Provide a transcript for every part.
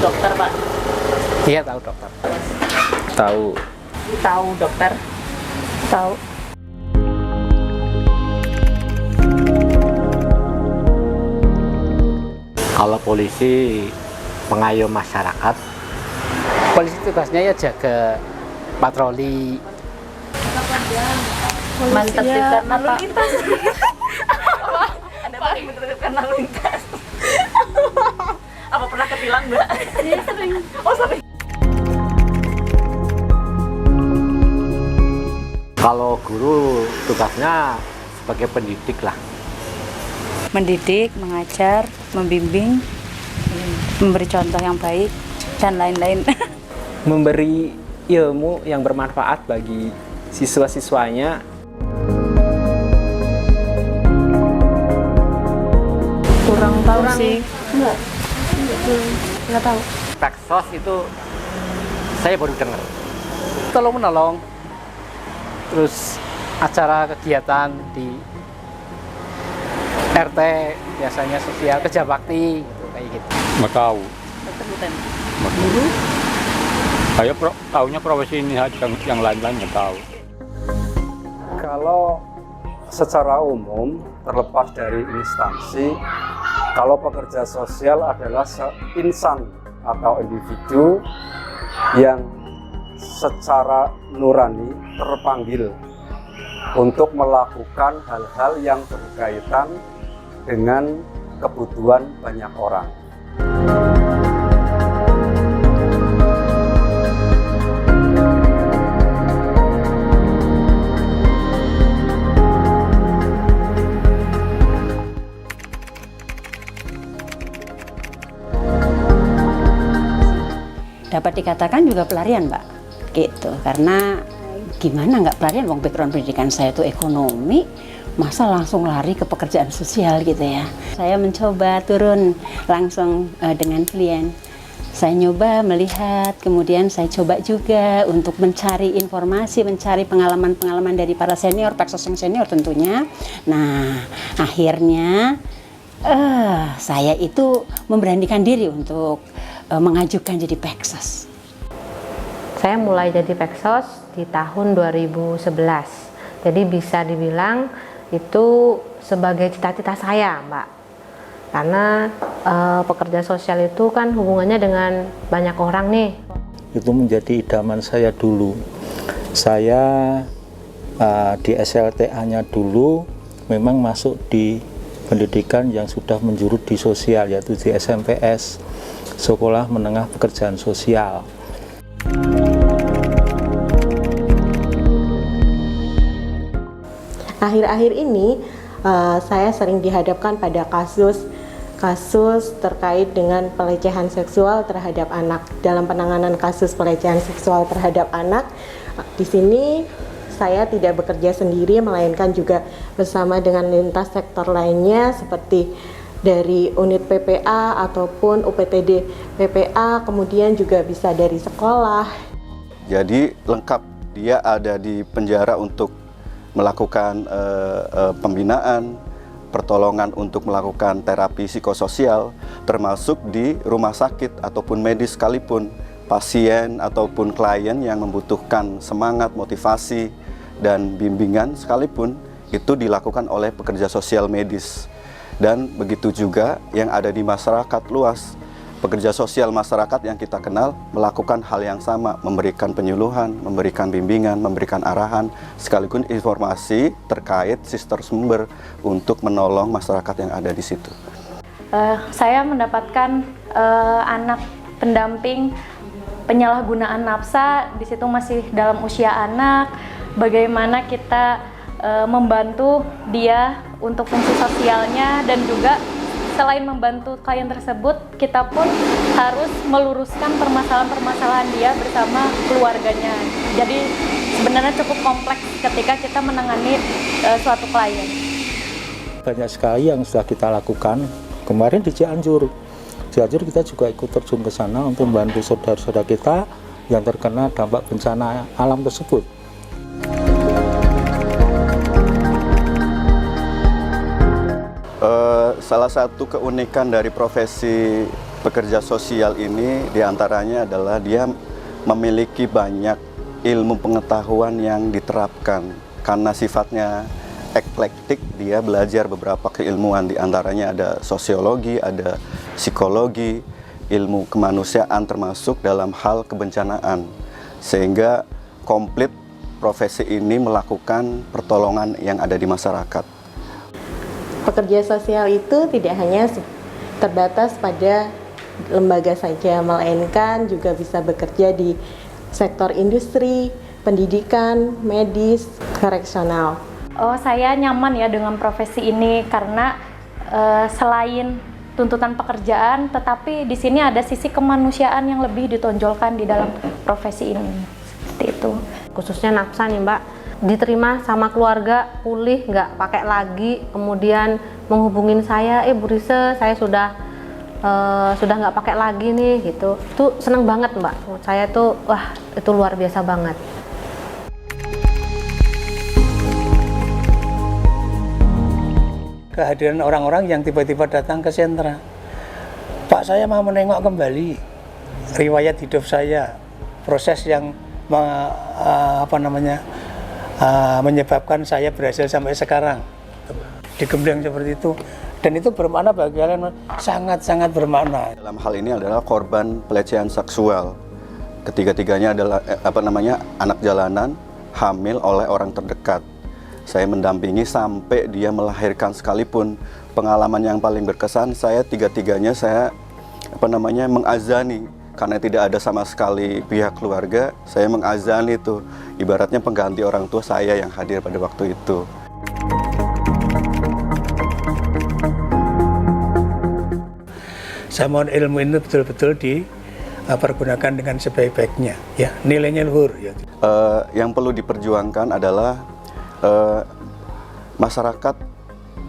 dokter, Pak? Iya, tahu dokter. Tahu. Tahu dokter? Tahu. Kalau polisi pengayom masyarakat. Polisi tugasnya ya jaga patroli. Menertibkan lalu lintas. Ada Pak yang menertibkan lalu lintas. Apa pernah ketilang, Mbak? Iya, sering. Oh, sering. Kalau guru tugasnya sebagai pendidik lah. Mendidik, mengajar, membimbing, memberi contoh yang baik, dan lain-lain. Memberi ilmu yang bermanfaat bagi siswa-siswanya. Kurang tahu sih. Enggak tahu. Peksos itu saya baru dengar. Tolong menolong. Terus acara kegiatan di RT biasanya sosial kerja bakti gitu, kayak gitu. Nggak tahu. Dokter hutan. Guru? Saya tahunya profesi ini aja, yang lain-lain nggak tahu. Kalau secara umum, terlepas dari instansi, kalau pekerja sosial adalah insan atau individu yang secara nurani terpanggil untuk melakukan hal-hal yang berkaitan dengan kebutuhan banyak orang. Dapat dikatakan juga pelarian, Mbak, gitu. Karena gimana nggak pelarian, wong background pendidikan saya itu ekonomi, masa langsung lari ke pekerjaan sosial gitu ya. Saya mencoba turun langsung dengan klien. Saya nyoba melihat, kemudian saya coba juga untuk mencari informasi, mencari pengalaman-pengalaman dari para senior, Peksos yang senior tentunya. Nah, akhirnya saya itu memberanikan diri untuk mengajukan jadi Peksos. Saya mulai jadi Peksos di tahun 2011. Jadi bisa dibilang itu sebagai cita-cita saya, Mbak. Karena pekerja sosial itu kan hubungannya dengan banyak orang nih. Itu menjadi idaman saya dulu. Saya di SLTA-nya dulu memang masuk di pendidikan yang sudah menjurus di sosial, yaitu di SMPS, Sekolah Menengah Pekerjaan Sosial. Akhir-akhir ini saya sering dihadapkan pada kasus terkait dengan pelecehan seksual terhadap anak. Dalam penanganan kasus pelecehan seksual terhadap anak, di sini saya tidak bekerja sendiri, melainkan juga bersama dengan lintas sektor lainnya seperti dari unit PPA ataupun UPTD PPA, kemudian juga bisa dari sekolah. Jadi lengkap, dia ada di penjara untuk melakukan pembinaan, pertolongan untuk melakukan terapi psikososial, termasuk di rumah sakit ataupun medis sekalipun, pasien ataupun klien yang membutuhkan semangat, motivasi, dan bimbingan sekalipun, itu dilakukan oleh pekerja sosial medis. Dan begitu juga yang ada di masyarakat luas, pekerja sosial masyarakat yang kita kenal melakukan hal yang sama, memberikan penyuluhan, memberikan bimbingan, memberikan arahan, sekaligus informasi terkait sistem sumber untuk menolong masyarakat yang ada di situ. Saya mendapatkan anak pendamping penyalahgunaan nafsa, di situ masih dalam usia anak, bagaimana kita membantu dia untuk fungsi sosialnya, dan juga selain membantu klien tersebut, kita pun harus meluruskan permasalahan-permasalahan dia bersama keluarganya. Jadi sebenarnya cukup kompleks ketika kita menangani suatu klien. Banyak sekali yang sudah kita lakukan. Kemarin di Cianjur kita juga ikut terjun ke sana untuk membantu saudara-saudara kita yang terkena dampak bencana alam tersebut. Salah satu keunikan dari profesi pekerja sosial ini diantaranya adalah dia memiliki banyak ilmu pengetahuan yang diterapkan. Karena sifatnya eklektik, dia belajar beberapa keilmuan, diantaranya ada sosiologi, ada psikologi, ilmu kemanusiaan termasuk dalam hal kebencanaan. Sehingga komplit profesi ini melakukan pertolongan yang ada di masyarakat. Pekerja sosial itu tidak hanya terbatas pada lembaga saja, melainkan juga bisa bekerja di sektor industri, pendidikan, medis, koreksional. Oh, saya nyaman ya dengan profesi ini karena selain tuntutan pekerjaan, tetapi di sini ada sisi kemanusiaan yang lebih ditonjolkan di dalam profesi ini. Seperti itu. Khususnya nafsa nih Mbak, diterima sama keluarga, pulih, nggak pakai lagi, kemudian menghubungin saya, Bu Rise, saya sudah nggak pakai lagi nih, gitu. Itu seneng banget Mbak, menurut saya tuh, wah itu luar biasa banget. Kehadiran orang-orang yang tiba-tiba datang ke sentra. Pak, saya mau menengok kembali riwayat hidup saya, proses yang menyebabkan saya berhasil sampai sekarang. Digembleng seperti itu. Dan itu bermakna bagi kalian, sangat-sangat bermakna. Dalam hal ini adalah korban pelecehan seksual. Ketiga-tiganya adalah anak jalanan, hamil oleh orang terdekat. Saya mendampingi sampai dia melahirkan sekalipun. Pengalaman yang paling berkesan, saya tiga-tiganya saya mengazani. Karena tidak ada sama sekali pihak keluarga, saya mengazani itu. Ibaratnya pengganti orang tua saya yang hadir pada waktu itu. Saya mohon ilmu ini betul-betul dipergunakan dengan sebaik-baiknya. Ya, nilainya luhur. Ya. Yang perlu diperjuangkan adalah masyarakat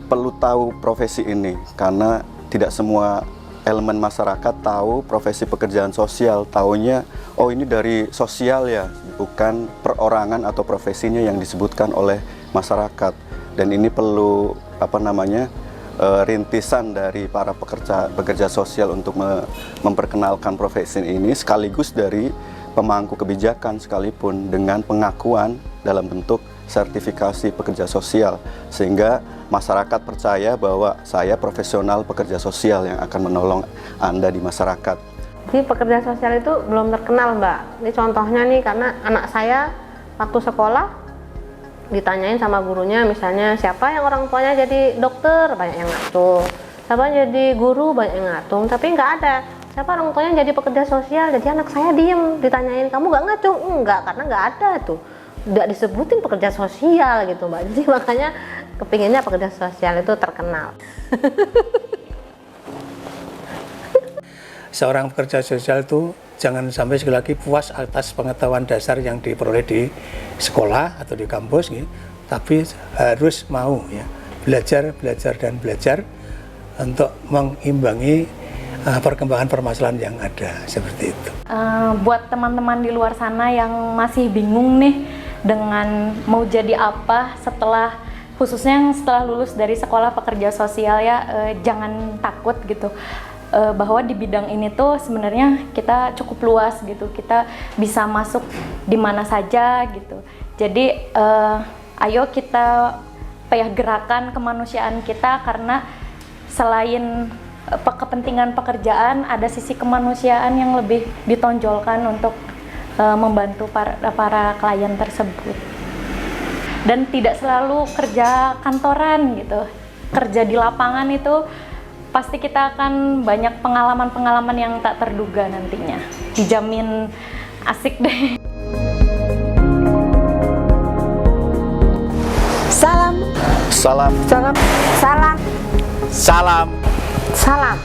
perlu tahu profesi ini, karena tidak semua elemen masyarakat tahu profesi pekerjaan sosial. Taunya, oh ini dari sosial ya, bukan perorangan atau profesinya yang disebutkan oleh masyarakat. Dan ini perlu rintisan dari para pekerja sosial untuk memperkenalkan profesi ini, sekaligus dari pemangku kebijakan sekalipun, dengan pengakuan dalam bentuk sertifikasi pekerja sosial, sehingga masyarakat percaya bahwa saya profesional pekerja sosial yang akan menolong Anda di masyarakat. Jadi pekerja sosial itu belum terkenal Mbak. Ini contohnya nih, karena anak saya waktu sekolah ditanyain sama gurunya, misalnya siapa yang orang tuanya jadi dokter, banyak yang ngatung. Siapa yang jadi guru, banyak yang ngatung. Tapi nggak ada. Siapa orang tuanya jadi pekerja sosial, jadi anak saya diem. Ditanyain, kamu nggak ngatung? Enggak, karena nggak ada tuh. Nggak disebutin pekerja sosial gitu Mbak. Jadi makanya kepinginnya pekerja sosial itu terkenal. Seorang pekerja sosial itu jangan sampai sekali lagi puas atas pengetahuan dasar yang diperoleh di sekolah atau di kampus, gitu. Tapi harus mau ya belajar untuk mengimbangi perkembangan permasalahan yang ada, seperti itu. Buat teman-teman di luar sana yang masih bingung nih dengan mau jadi apa setelah, khususnya yang setelah lulus dari sekolah pekerja sosial ya, jangan takut gitu. Bahwa di bidang ini tuh sebenarnya kita cukup luas gitu, kita bisa masuk di mana saja gitu. Jadi ayo kita gerakan kemanusiaan kita, karena selain kepentingan pekerjaan, ada sisi kemanusiaan yang lebih ditonjolkan untuk membantu para klien tersebut. Dan tidak selalu kerja kantoran gitu, kerja di lapangan itu pasti kita akan banyak pengalaman-pengalaman yang tak terduga nantinya. Dijamin asik deh. Salam. Salam. Salam. Salam. Salam. Salam.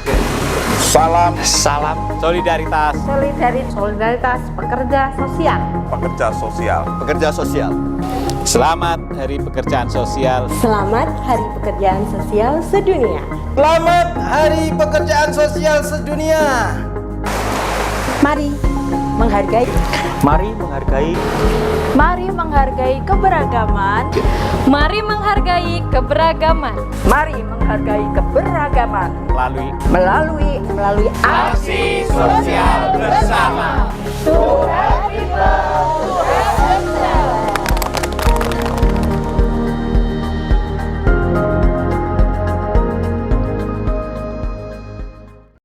Salam. Salam. Solidaritas. Solidaritas pekerja sosial. Pekerja sosial. Pekerja sosial. Selamat Hari Pekerjaan Sosial. Selamat Hari Pekerjaan Sosial Sedunia. Selamat Hari Pekerjaan Sosial Sedunia. Mari menghargai. Mari menghargai. Mari menghargai keberagaman. Mari menghargai keberagaman. Mari menghargai keberagaman. Melalui Melalui aksi sosial bersama.